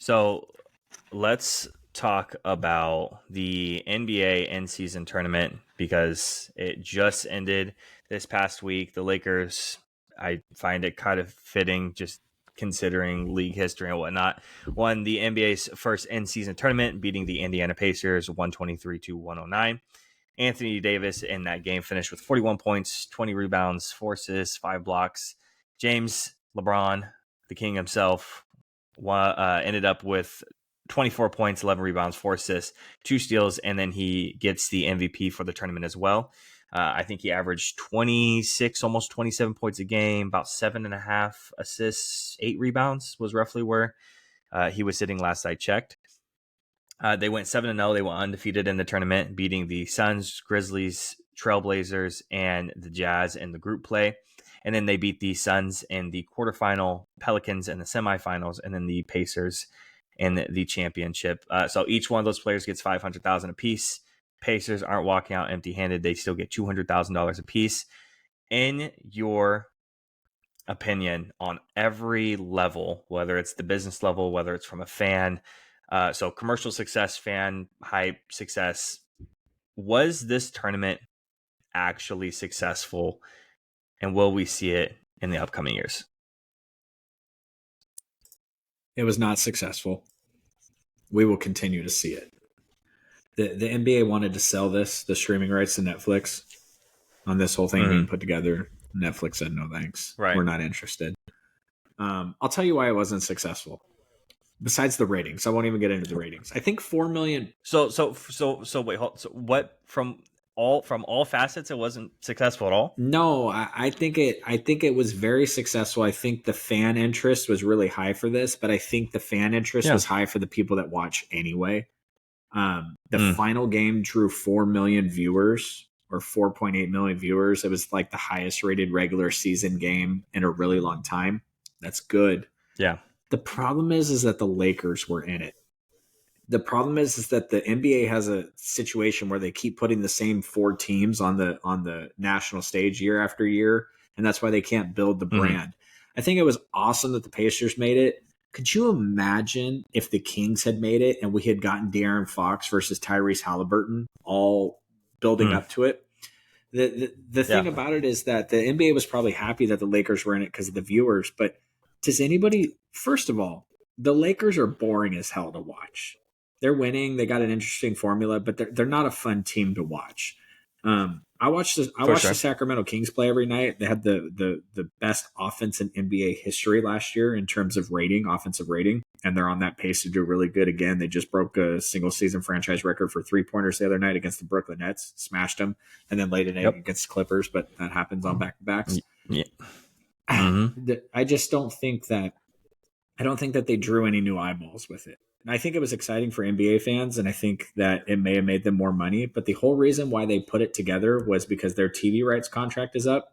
So let's talk about the NBA in-season tournament because it just ended this past week. The Lakers, I find it kind of fitting, just considering league history and whatnot, won the NBA's first in-season tournament, beating the Indiana Pacers 123-109. Anthony Davis in that game finished with 41 points, 20 rebounds, 4 assists, 5 blocks. James LeBron, the king himself, ended up with 24 points, 11 rebounds, 4 assists, 2 steals, and then he gets the MVP for the tournament as well. I think he averaged 26, almost 27 points a game, about 7.5 assists, 8 rebounds was roughly where he was sitting last I checked. They went 7-0. They went undefeated in the tournament, beating the Suns, Grizzlies, Trailblazers, and the Jazz in the group play. And then they beat the Suns in the quarterfinal, Pelicans in the semifinals, and then the Pacers in the championship. So each one of those players gets $500,000 apiece. Pacers aren't walking out empty-handed. They still get $200,000 apiece. In your opinion, on every level, whether it's the business level, whether it's from a fan, so commercial success, fan hype success, was this tournament actually successful, and will we see it in the upcoming years? It was not successful. We will continue to see it. The NBA wanted to sell the streaming rights to Netflix on this whole thing being put together. Netflix said no thanks. Right. We're not interested. I'll tell you why it wasn't successful. Besides the ratings, I won't even get into the ratings. I think 4 million. So wait, hold. So what from all facets, it wasn't successful at all? No, I think it was very successful. I think the fan interest was really high for this, but I think the fan interest was high for the people that watch anyway. The final game drew 4 million viewers or 4.8 million viewers. It was like the highest rated regular season game in a really long time. That's good. Yeah. The problem is that the Lakers were in it. The problem is that the NBA has a situation where they keep putting the same 4 teams on the national stage year after year, and that's why they can't build the brand. I think it was awesome that the Pacers made it. Could you imagine if the Kings had made it and we had gotten De'Aaron Fox versus Tyrese Halliburton all building up to it? The thing about it is that the NBA was probably happy that the Lakers were in it because of the viewers, but does anybody, first of all, the Lakers are boring as hell to watch. They're winning. They got an interesting formula, but they're not a fun team to watch. I watch the Sacramento Kings play every night. They had the best offense in NBA history last year in terms of offensive rating, and they're on that pace to do really good again. They just broke a single season franchise record for 3-pointers the other night against the Brooklyn Nets, smashed them, and then laid an egg against the Clippers, but that happens on back-to-backs. Yeah. I just don't think that they drew any new eyeballs with it. And I think it was exciting for NBA fans, and I think that it may have made them more money. But the whole reason why they put it together was because their TV rights contract is up,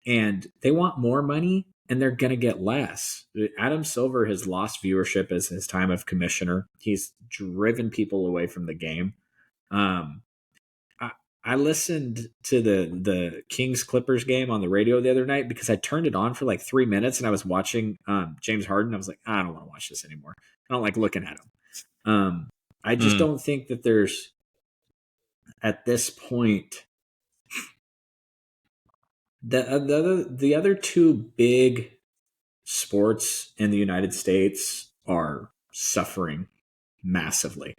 and they want more money, and they're going to get less. Adam Silver has lost viewership as his time of commissioner. He's driven people away from the game. I listened to the Kings Clippers game on the radio the other night because I turned it on for like 3 minutes and I was watching James Harden. I was like, I don't want to watch this anymore. I don't like looking at him. I just don't think that there's, at this point, the other 2 big sports in the United States are suffering massively.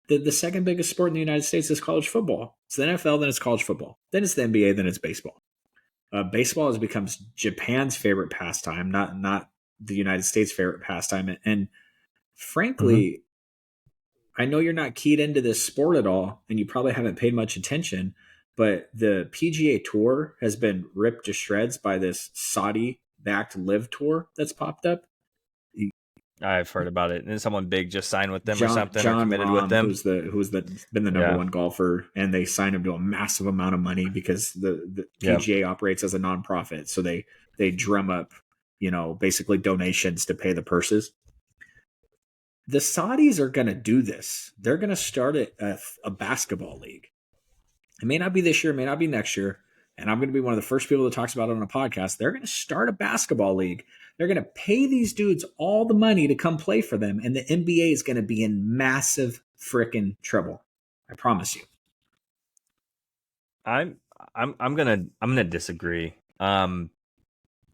The second biggest sport in the United States is college football. It's the NFL, then it's college football. Then it's the NBA, then it's baseball. Baseball has become Japan's favorite pastime, not the United States' favorite pastime. And frankly, I know you're not keyed into this sport at all, and you probably haven't paid much attention, but the PGA Tour has been ripped to shreds by this Saudi-backed Live Tour that's popped up. I've heard about it. And someone big just signed with them or something, or committed Rahm, with them. Who's been the number 1 golfer, and they signed him to a massive amount of money because the PGA operates as a nonprofit. So they drum up, basically donations to pay the purses. The Saudis are going to do this. They're going to start a basketball league. It may not be this year, it may not be next year. and I'm going to be one of the first people that talks about it on a podcast, they're going to start a basketball league. They're going to pay these dudes all the money to come play for them, and the NBA is going to be in massive freaking trouble. I promise you. I'm gonna disagree. I'm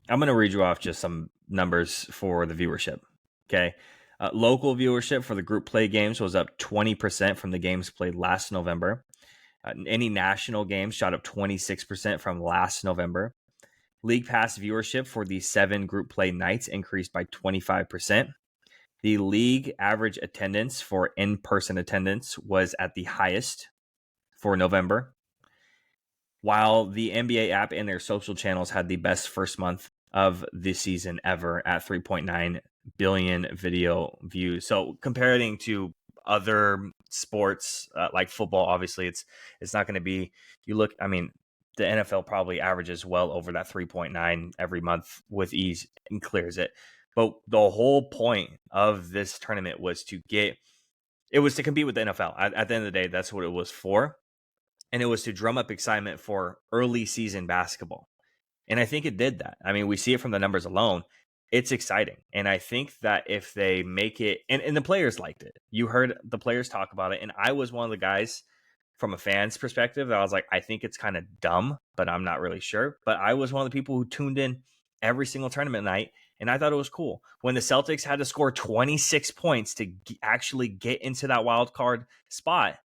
gonna read you off just some numbers for the viewership. Okay, local viewership for the group play games was up 20% from the games played last November. Any national games shot up 26% from last November. League Pass viewership for the 7 group play nights increased by 25%. The league average attendance for in-person attendance was at the highest for November, while the NBA app and their social channels had the best first month of the season ever at 3.9 billion video views. So comparing to other sports like football, obviously it's not going to be, you look, I mean, the NFL probably averages well over that 3.9 every month with ease and clears it. But the whole point of this tournament was to compete with the NFL. At the end of the day, that's what it was for. And it was to drum up excitement for early season basketball. And I think it did that. I mean, we see it from the numbers alone. It's exciting. And I think that if they make it, and the players liked it. You heard the players talk about it. And I was one of the guys from a fan's perspective that I was like, I think it's kind of dumb, but I'm not really sure. But I was one of the people who tuned in every single tournament night. And I thought it was cool. When the Celtics had to score 26 points to actually get into that wild card spot,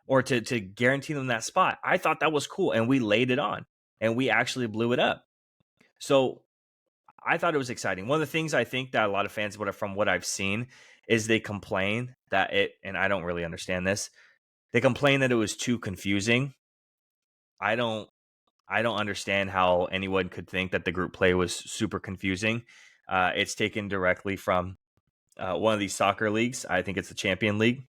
or to guarantee them that spot, I thought that was cool. And we laid it on and we actually blew it up. So I thought it was exciting. One of the things I think that a lot of fans, from what I've seen, is they complain that and I don't really understand this, they complain that it was too confusing. I don't understand how anyone could think that the group play was super confusing. It's taken directly from one of these soccer leagues. I think it's the Champion League.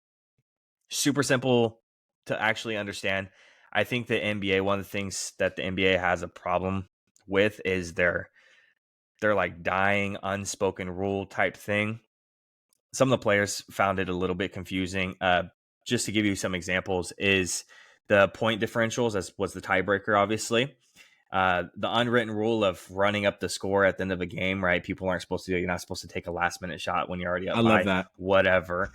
Super simple to actually understand. I think the NBA, one of the things that the NBA has a problem with is their like dying unspoken rule type thing. Some of the players found it a little bit confusing. Just to give you some examples, is the point differentials, as was the tiebreaker, obviously. The unwritten rule of running up the score at the end of a game, right? People aren't supposed to do it. You're not supposed to take a last minute shot when you're already up. I love that. Whatever,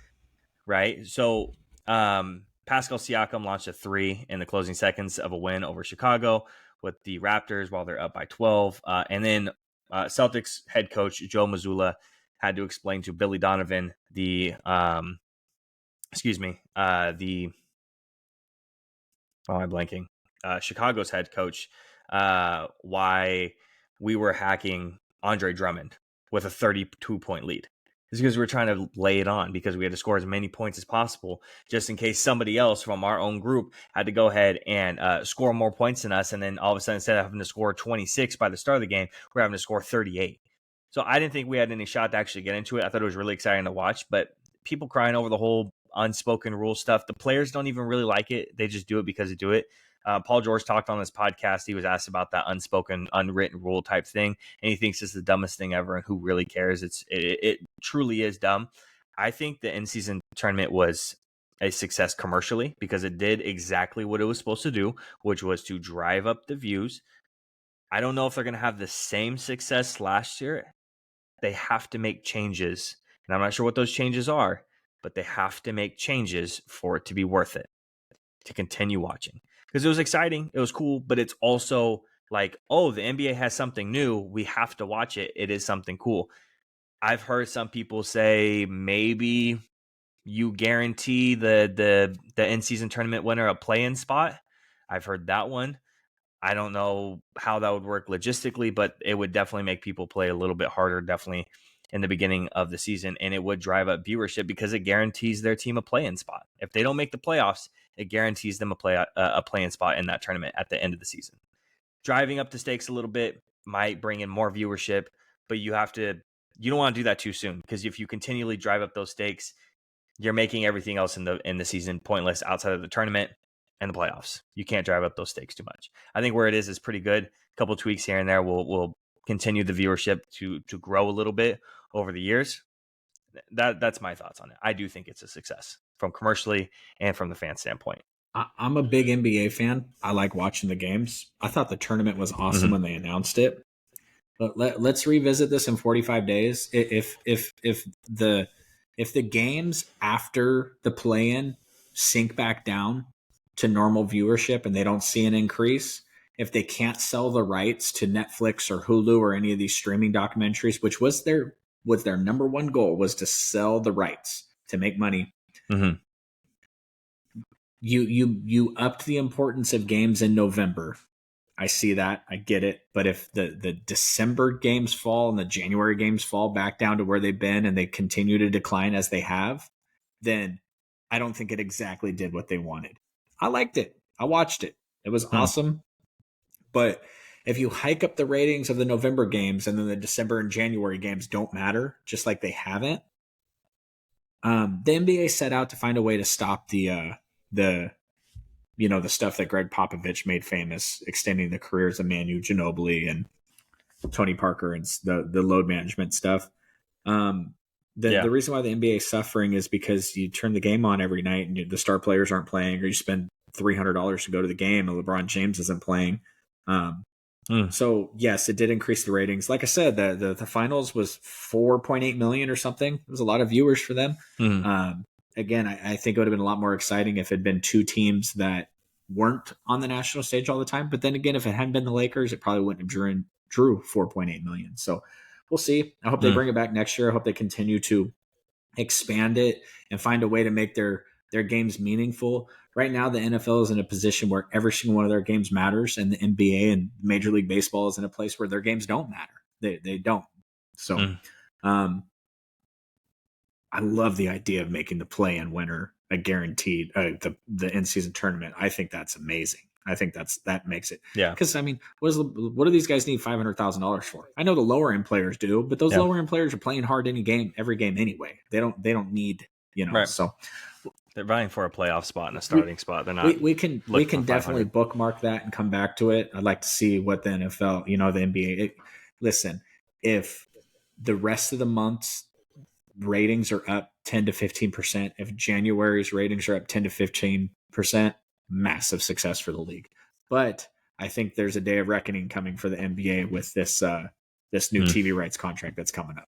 right? So Pascal Siakam launched a 3 in the closing seconds of a win over Chicago with the Raptors while they're up by 12. And then Celtics head coach Joe Mazzulla had to explain to Billy Donovan, Chicago's head coach, why we were hacking Andre Drummond with a 32-point lead. It's because we're trying to lay it on, because we had to score as many points as possible, just in case somebody else from our own group had to go ahead and score more points than us. And then all of a sudden, instead of having to score 26 by the start of the game, we're having to score 38. So I didn't think we had any shot to actually get into it. I thought it was really exciting to watch, but people crying over the whole unspoken rule stuff. The players don't even really like it. They just do it because they do it. Paul George talked on this podcast. He was asked about that unspoken, unwritten rule type thing, and he thinks it's the dumbest thing ever. And who really cares? It truly is dumb. I think the in-season tournament was a success commercially because it did exactly what it was supposed to do, which was to drive up the views. I don't know if they're going to have the same success last year. They have to make changes, and I'm not sure what those changes are, but they have to make changes for it to be worth it, to continue watching. Because it was exciting, it was cool, but it's also like, oh, the NBA has something new, we have to watch it. It is something cool. I've heard some people say maybe you guarantee the in-season tournament winner a play-in spot. I've heard that one. I don't know how that would work logistically, but it would definitely make people play a little bit harder, definitely in the beginning of the season. And it would drive up viewership because it guarantees their team a play-in spot. If they don't make the playoffs, it guarantees them a play-in spot in that tournament at the end of the season. Driving up the stakes a little bit might bring in more viewership, but you don't want to do that too soon, because if you continually drive up those stakes, you're making everything else in the season pointless outside of the tournament and the playoffs. You can't drive up those stakes too much. I think where it is pretty good. A couple tweaks here and there will continue the viewership to grow a little bit over the years. That's my thoughts on it. I do think it's a success from commercially and from the fan standpoint. I'm a big NBA fan. I like watching the games. I thought the tournament was awesome Hmm. when they announced it. But let's revisit this in 45 days. If the games after the play-in sink back down to normal viewership and they don't see an increase, if they can't sell the rights to Netflix or Hulu or any of these streaming documentaries, which was their number one goal, was to sell the rights to make money. Hmm. You upped the importance of games in November. I see that. I get it. But if the December games fall and the January games fall back down to where they've been and they continue to decline as they have, then I don't think it exactly did what they wanted. I liked it. I watched it. It was Hmm. awesome. But if you hike up the ratings of the November games and then the December and January games don't matter, just like they haven't, the NBA set out to find a way to stop the the stuff that Greg Popovich made famous, extending the careers of Manu Ginobili and Tony Parker and the load management stuff. Um, the Yeah. reason why the NBA is suffering is because you turn the game on every night and the star players aren't playing, or you spend $300 to go to the game and LeBron James isn't playing. Um, Mm. so yes, it did increase the ratings. Like I said, the finals was 4.8 million or something. It was a lot of viewers for them. Mm. Again, I think it would have been a lot more exciting if it had been two teams that weren't on the national stage all the time. But then again, if it hadn't been the Lakers, it probably wouldn't have drew 4.8 million. So we'll see. I hope they Mm. bring it back next year. I hope they continue to expand it and find a way to make their games meaningful. Right now, the NFL is in a position where every single one of their games matters, and the NBA and Major League Baseball is in a place where their games don't matter. They don't. So, Mm. um, I love the idea of making the play-in winner a guaranteed the in-season tournament. I think that's amazing. I think that makes it, Yeah. because I mean, what do these guys need $500,000 for? I know the lower end players do, but those Yeah. lower end players are playing hard every game anyway. They don't need Right. So They're vying for a playoff spot and a starting spot. They're not we can looking for definitely 500. bookmark that and come back to it. I'd like to see what the NFL, the NBA. Listen, if the rest of the months ratings are up 10 to 15%, if January's ratings are up 10 to 15%, massive success for the league. But I think there's a day of reckoning coming for the NBA with this new Mm. TV rights contract that's coming up.